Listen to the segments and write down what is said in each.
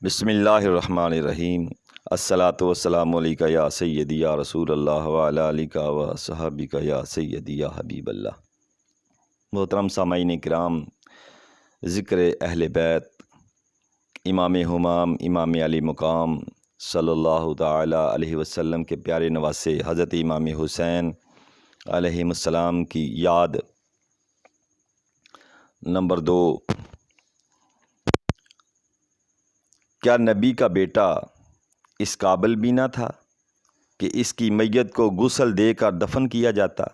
بسم اللہ الرحمن الرحیم۔ الصلاۃ والسلام علیکہ یا سیدی یا رسول اللہ وعلی آلک و صحابک یا سیدی یا حبیب اللہ۔ محترم سامعین کرام، ذکر اہل بیت، امام ہمام امام علی مقام صلی اللہ تعالی علیہ وسلم کے پیارے نواسے حضرت امام حسین علیہ السلام کی یاد۔ نمبر 2، کیا نبی کا بیٹا اس قابل بھی نہ تھا کہ اس کی میت کو غسل دے کر دفن کیا جاتا؟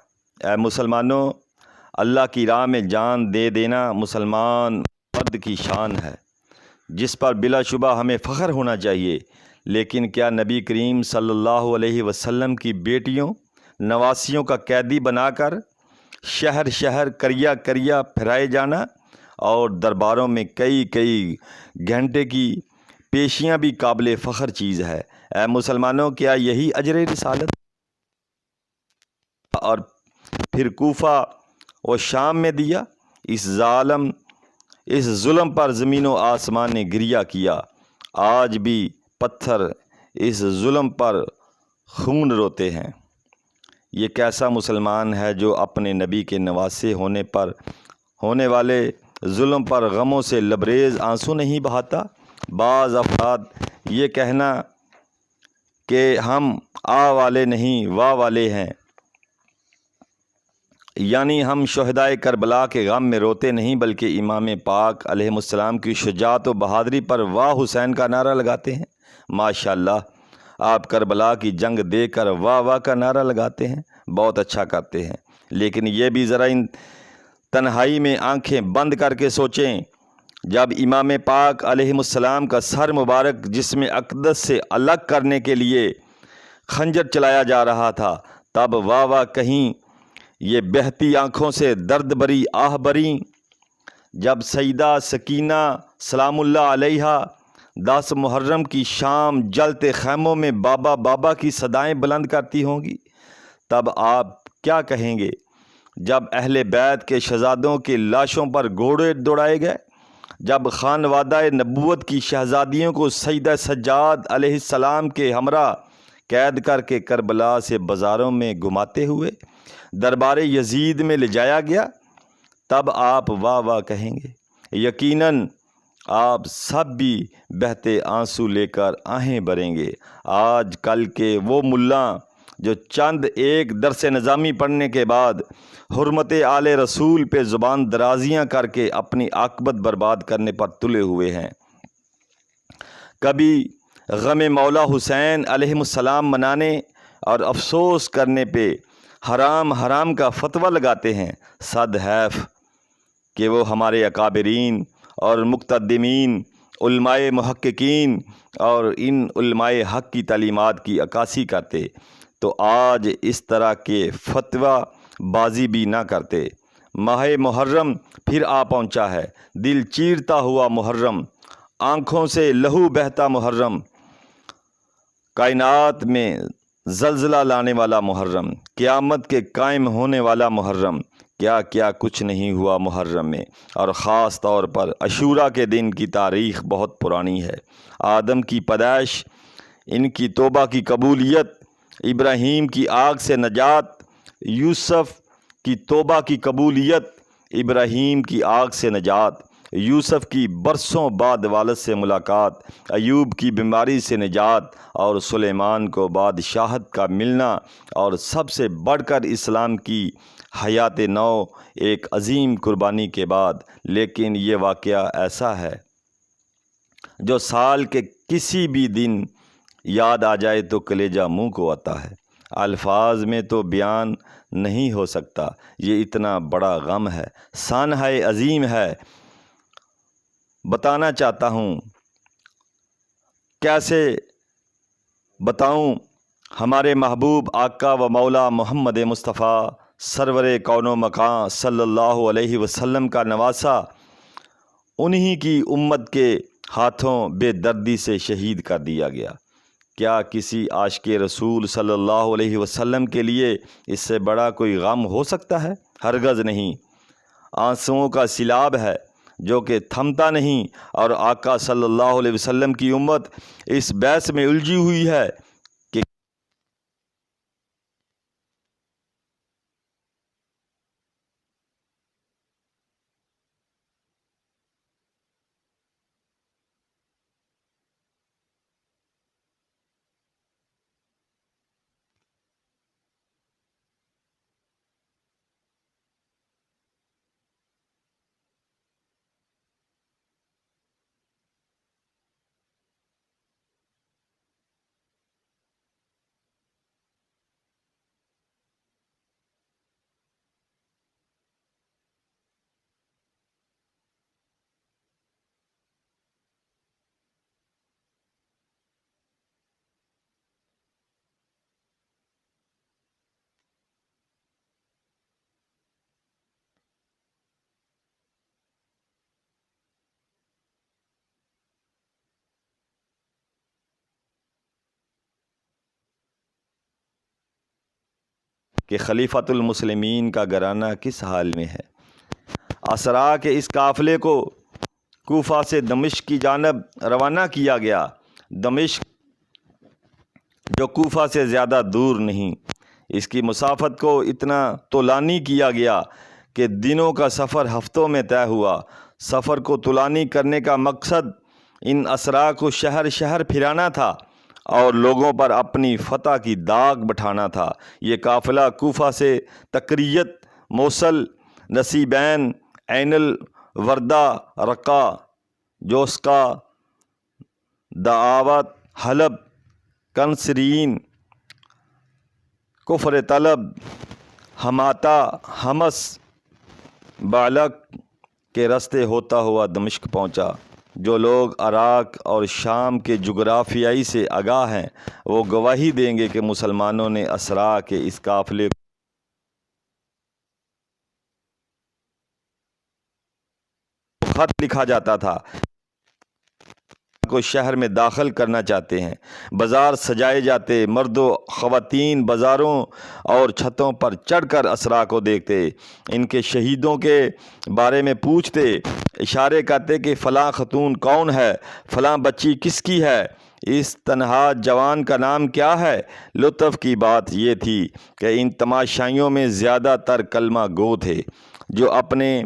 اے مسلمانوں، اللہ کی راہ میں جان دے دینا مسلمان مرد کی شان ہے، جس پر بلا شبہ ہمیں فخر ہونا چاہیے۔ لیکن کیا نبی کریم صلی اللہ علیہ وسلم کی بیٹیوں نواسیوں کا قیدی بنا کر شہر شہر کریا کریا پھرائے جانا اور درباروں میں کئی گھنٹے کی پیشیاں بھی قابل فخر چیز ہے؟ اے مسلمانوں، کیا یہی اجر رسالت؟ اور پھر کوفہ و شام میں دیا؟ اس ظلم پر زمین و آسمان نے گریہ کیا۔ آج بھی پتھر اس ظلم پر خون روتے ہیں۔ یہ کیسا مسلمان ہے جو اپنے نبی کے نواسے ہونے پر ہونے والے ظلم پر غموں سے لبریز آنسو نہیں بہاتا؟ بعض افراد یہ کہنا کہ ہم آ والے نہیں واہ والے ہیں، یعنی ہم شہدائے کربلا کے غم میں روتے نہیں بلکہ امام پاک علیہ السلام کی شجاعت و بہادری پر واہ حسین کا نعرہ لگاتے ہیں۔ ماشاءاللہ، آپ کربلا کی جنگ دیکھ کر واہ واہ کا نعرہ لگاتے ہیں، بہت اچھا کرتے ہیں۔ لیکن یہ بھی ذرا ان تنہائی میں آنکھیں بند کر کے سوچیں، جب امام پاک علیہ السلام کا سر مبارک جسم اقدس سے الگ کرنے کے لیے خنجر چلایا جا رہا تھا، تب واہ واہ کہیں یہ بہتی آنکھوں سے درد بری آہ بری؟ جب سیدہ سکینہ سلام اللہ علیہا 10 محرم کی شام جلتے خیموں میں بابا بابا کی صدائیں بلند کرتی ہوں گی، تب آپ کیا کہیں گے؟ جب اہل بیت کے شہزادوں کی لاشوں پر گھوڑے دوڑائے گئے، جب خانوادہ نبوت کی شہزادیوں کو سیدہ سجاد علیہ السلام کے ہمراہ قید کر کے کربلا سے بازاروں میں گھماتے ہوئے دربار یزید میں لے جایا گیا، تب آپ واہ واہ کہیں گے۔ یقیناً آپ سب بھی بہتے آنسو لے کر آہیں بھریں گے۔ آج کل کے وہ ملا جو چند ایک درس نظامی پڑھنے کے بعد حرمت آل رسول پہ زبان درازیاں کر کے اپنی عاقبت برباد کرنے پر تلے ہوئے ہیں، کبھی غم مولا حسین علیہ السلام منانے اور افسوس کرنے پہ حرام کا فتویٰ لگاتے ہیں۔ صد حیف کہ وہ ہمارے اکابرین اور مقتدمین علماء محققین اور ان علماء حق کی تعلیمات کی عکاسی کرتے تو آج اس طرح کے فتویٰ بازی بھی نہ کرتے۔ ماہ محرم پھر آ پہنچا ہے، دل چیرتا ہوا محرم، آنکھوں سے لہو بہتا محرم، کائنات میں زلزلہ لانے والا محرم، قیامت کے قائم ہونے والا محرم، کیا کچھ نہیں ہوا محرم میں۔ اور خاص طور پر عاشوراء کے دن کی تاریخ بہت پرانی ہے۔ آدم کی پیدائش، ان کی توبہ کی قبولیت، ابراہیم کی آگ سے نجات، یوسف کی توبہ کی قبولیت، ابراہیم کی آگ سے نجات، یوسف کی برسوں بعد والد سے ملاقات، ایوب کی بیماری سے نجات اور سلیمان کو بادشاہت کا ملنا، اور سب سے بڑھ کر اسلام کی حیات نو ایک عظیم قربانی کے بعد۔ لیکن یہ واقعہ ایسا ہے جو سال کے کسی بھی دن یاد آ جائے تو کلیجہ منہ کو آتا ہے، الفاظ میں تو بیان نہیں ہو سکتا۔ یہ اتنا بڑا غم ہے، سانحہ عظیم ہے، بتانا چاہتا ہوں، کیسے بتاؤں؟ ہمارے محبوب آقا و مولا محمد مصطفیٰ سرور کون و مکان صلی اللہ علیہ وسلم کا نواسہ انہی کی امت کے ہاتھوں بے دردی سے شہید کر دیا گیا۔ کیا کسی عاشق رسول صلی اللہ علیہ وسلم کے لیے اس سے بڑا کوئی غم ہو سکتا ہے؟ ہرگز نہیں۔ آنسوؤں کا سیلاب ہے، جو کہ تھمتا نہیں، اور آقا صلی اللہ علیہ وسلم کی امت اس بحث میں الجھی ہوئی ہے کہ خلیفۃ المسلمین کا گھرانہ کس حال میں ہے۔ اسرا کے اس قافلے کو کوفہ سے دمشق کی جانب روانہ کیا گیا۔ دمشق جو کوفہ سے زیادہ دور نہیں، اس کی مسافت کو اتنا طولانی کیا گیا کہ دنوں کا سفر ہفتوں میں طے ہوا۔ سفر کو طولانی کرنے کا مقصد ان اسرا کو شہر شہر پھرانا تھا اور لوگوں پر اپنی فتح کی داغ بٹھانا تھا۔ یہ قافلہ کوفہ سے تکریت، موصل، نصیبین، عین الوردہ، رقہ، جوسقہ، دعوت، حلب، کنسرین، کفر طلب، حماتہ، حمص، بعلق کے راستے ہوتا ہوا دمشق پہنچا۔ جو لوگ عراق اور شام کے جغرافیائی سے آگاہ ہیں وہ گواہی دیں گے کہ مسلمانوں نے اسرا کے اس قافلے کو خط لکھا جاتا تھا کو شہر میں داخل کرنا چاہتے ہیں۔ بازار سجائے جاتے، مرد و خواتین بازاروں اور چھتوں پر چڑھ کر اسرا کو دیکھتے، ان کے شہیدوں کے بارے میں پوچھتے، اشارے کرتے کہ فلاں خاتون کون ہے، فلاں بچی کس کی ہے، اس تنہا جوان کا نام کیا ہے۔ لطف کی بات یہ تھی کہ ان تماشائیوں میں زیادہ تر کلمہ گو تھے جو اپنے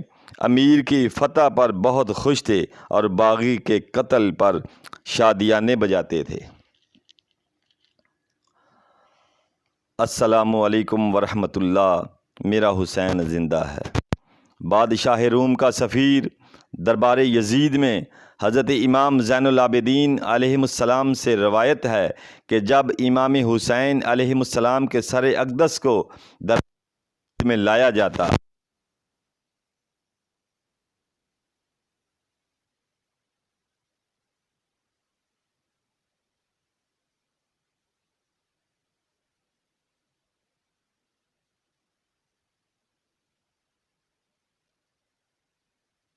امیر کی فتح پر بہت خوش تھے اور باغی کے قتل پر شادیانے بجاتے تھے۔ السلام علیکم ورحمۃ اللہ۔ میرا حسین زندہ ہے۔ بادشاہ روم کا سفیر دربار یزید میں حضرت امام زین العابدین علیہ السلام سے روایت ہے کہ جب امام حسین علیہ السلام کے سر اقدس کو دربار میں لایا جاتا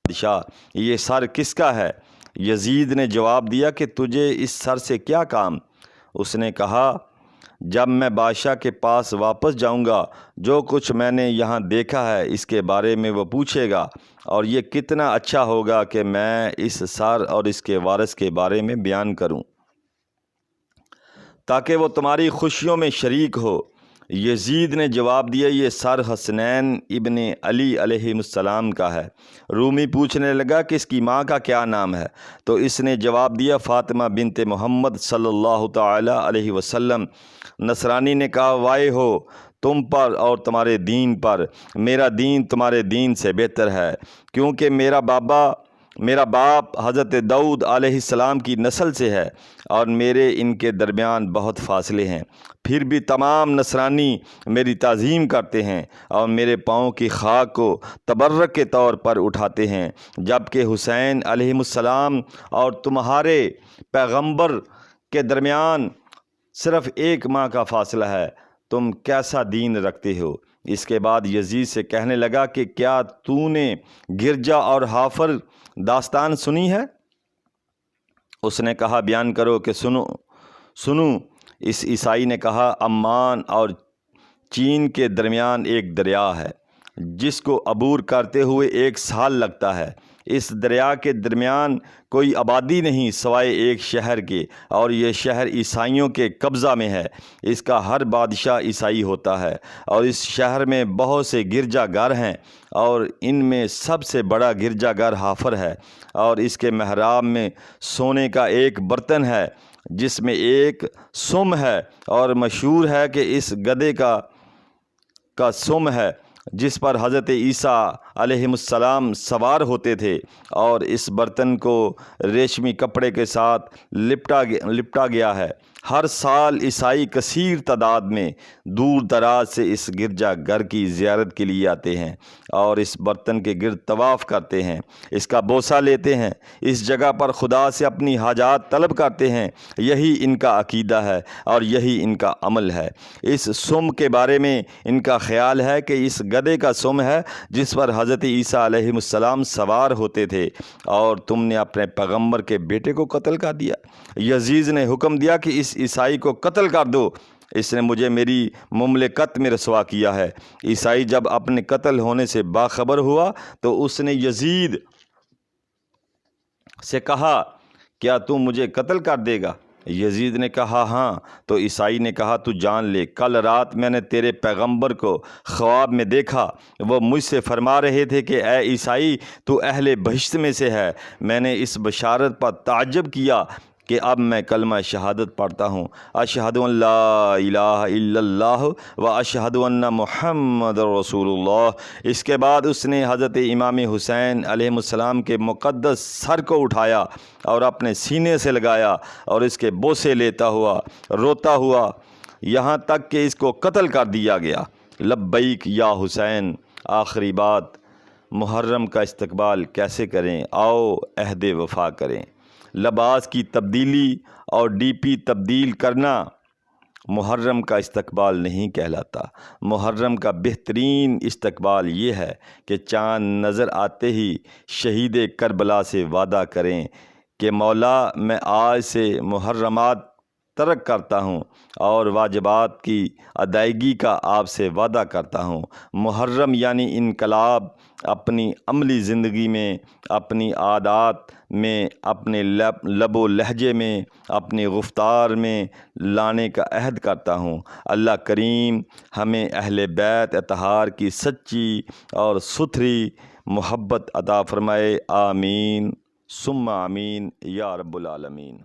بادشاہ، یہ سر کس کا ہے؟ یزید نے جواب دیا کہ تجھے اس سر سے کیا کام؟ اس نے کہا جب میں بادشاہ کے پاس واپس جاؤں گا جو کچھ میں نے یہاں دیکھا ہے اس کے بارے میں وہ پوچھے گا، اور یہ کتنا اچھا ہوگا کہ میں اس سر اور اس کے وارث کے بارے میں بیان کروں تاکہ وہ تمہاری خوشیوں میں شریک ہو۔ یزید نے جواب دیا یہ سر حسنین ابن علی علیہ السلام کا ہے۔ رومی پوچھنے لگا کہ اس کی ماں کا کیا نام ہے؟ تو اس نے جواب دیا فاطمہ بنت محمد صلی اللہ تعالی علیہ وسلم۔ نصرانی نے کہا وائے ہو تم پر اور تمہارے دین پر، میرا دین تمہارے دین سے بہتر ہے، کیونکہ میرا باپ حضرت داؤد علیہ السلام کی نسل سے ہے اور میرے ان کے درمیان بہت فاصلے ہیں، پھر بھی تمام نصرانی میری تعظیم کرتے ہیں اور میرے پاؤں کی خاک کو تبرک کے طور پر اٹھاتے ہیں، جبکہ حسین علیہ السلام اور تمہارے پیغمبر کے درمیان صرف 1 ماہ کا فاصلہ ہے، تم کیسا دین رکھتے ہو؟ اس کے بعد یزید سے کہنے لگا کہ کیا تو نے گرجا اور حافر داستان سنی ہے؟ اس نے کہا بیان کرو کہ سنو۔ اس عیسائی نے کہا عمان اور چین کے درمیان ایک دریا ہے جس کو عبور کرتے ہوئے 1 سال لگتا ہے، اس دریا کے درمیان کوئی آبادی نہیں سوائے ایک شہر کے، اور یہ شہر عیسائیوں کے قبضہ میں ہے۔ اس کا ہر بادشاہ عیسائی ہوتا ہے، اور اس شہر میں بہت سے گرجا گھر ہیں، اور ان میں سب سے بڑا گرجا گھر حافر ہے، اور اس کے محراب میں سونے کا ایک برتن ہے جس میں ایک سم ہے، اور مشہور ہے کہ اس گدھے کا سم ہے جس پر حضرت عیسیٰ علیہ السلام سوار ہوتے تھے، اور اس برتن کو ریشمی کپڑے کے ساتھ لپٹا گیا ہے۔ ہر سال عیسائی کثیر تعداد میں دور دراز سے اس گرجا گھر کی زیارت کے لیے آتے ہیں اور اس برتن کے گرد طواف کرتے ہیں، اس کا بوسہ لیتے ہیں، اس جگہ پر خدا سے اپنی حاجات طلب کرتے ہیں۔ یہی ان کا عقیدہ ہے اور یہی ان کا عمل ہے۔ اس سم کے بارے میں ان کا خیال ہے کہ اس گدھے کا سم ہے جس پر حضرت عیسیٰ علیہ السلام سوار ہوتے تھے، اور تم نے اپنے پیغمبر کے بیٹے کو قتل کر دیا۔ یزید نے حکم دیا کہ اس عیسائی کو قتل کر دو، اس نے مجھے میری مملکت میں رسوا کیا ہے۔ عیسائی جب اپنے قتل ہونے سے باخبر ہوا تو اس نے یزید سے کہا، کیا تو مجھے قتل کر دے گا؟ یزید نے کہا ہاں۔ تو عیسائی نے کہا، تو جان لے، کل رات میں نے تیرے پیغمبر کو خواب میں دیکھا، وہ مجھ سے فرما رہے تھے کہ اے عیسائی، تو اہل بہشت میں سے ہے۔ میں نے اس بشارت پر تعجب کیا کہ اب میں کلمہ شہادت پڑھتا ہوں، اشہد ان لا الہ الا اللہ و اشہد ان محمد رسول اللہ۔ اس کے بعد اس نے حضرت امام حسین علیہ السلام کے مقدس سر کو اٹھایا اور اپنے سینے سے لگایا اور اس کے بوسے لیتا ہوا روتا ہوا یہاں تک کہ اس کو قتل کر دیا گیا۔ لبیک یا حسین۔ آخری بات، محرم کا استقبال کیسے کریں؟ آؤ عہد وفا کریں۔ لباس کی تبدیلی اور ڈی پی تبدیل کرنا محرم کا استقبال نہیں کہلاتا۔ محرم کا بہترین استقبال یہ ہے کہ چاند نظر آتے ہی شہید کربلا سے وعدہ کریں کہ مولا، میں آج سے محرمات ترک کرتا ہوں اور واجبات کی ادائیگی کا آپ سے وعدہ کرتا ہوں۔ محرم یعنی انقلاب، اپنی عملی زندگی میں، اپنی عادات میں، اپنے لب و لہجے میں، اپنی گفتار میں لانے کا عہد کرتا ہوں۔ اللہ کریم ہمیں اہل بیت اطہار کی سچی اور ستھری محبت عطا فرمائے۔ آمین ثم آمین یا رب العالمین۔